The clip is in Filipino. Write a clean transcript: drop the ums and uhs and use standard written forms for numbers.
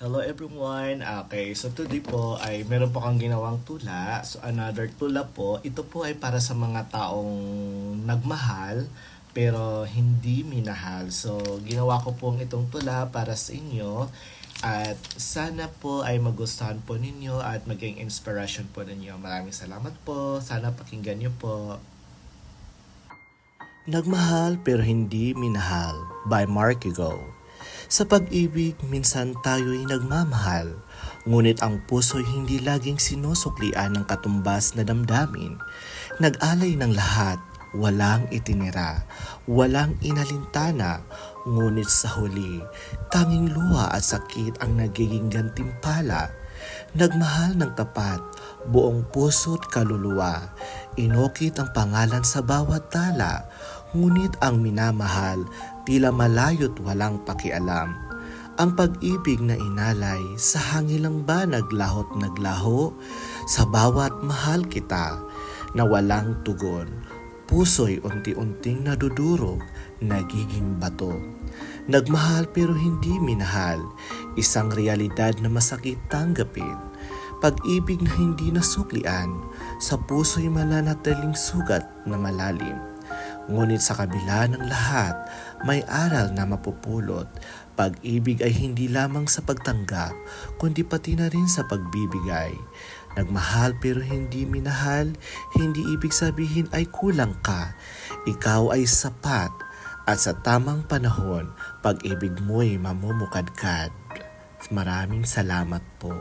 Hello everyone. Okay, so today po ay meron po kang ginawang tula. So another tula po. Ito po ay para sa mga taong nagmahal pero hindi minahal. So ginawa ko po itong tula para sa inyo at sana po ay magustuhan po ninyo at maging inspiration po ninyo. Maraming salamat po. Sana pakinggan niyo po. Nagmahal pero hindi minahal by Mark Hugo. Sa pag-ibig, minsan tayo'y nagmamahal, ngunit ang puso'y hindi laging sinusuklian ng katumbas na damdamin. Nag-alay ng lahat, walang itinira, walang inalintana, ngunit sa huli, tanging luha at sakit ang nagiging gantimpala. Nagmahal ng tapat, buong puso't kaluluwa, inokit ang pangalan sa bawat tala, ngunit ang minamahal, tila malayo't walang pakialam. Ang pag-ibig na inalay, sa hangin lang ba naglaho't naglaho? Sa bawat mahal kita, na walang tugon, puso'y unti-unting nadudurog, nagiging bato. Nagmahal pero hindi minahal, isang realidad na masakit tanggapin. Pag-ibig na hindi nasuklian, sa puso'y mananatiling sugat na malalim. Ngunit sa kabila ng lahat, may aral na mapupulot. Pag-ibig ay hindi lamang sa pagtanggap, kundi pati na rin sa pagbibigay. Nagmahal pero hindi minahal, hindi ibig sabihin ay kulang ka. Ikaw ay sapat at sa tamang panahon, pag-ibig mo'y mamumukadkad. Maraming salamat po.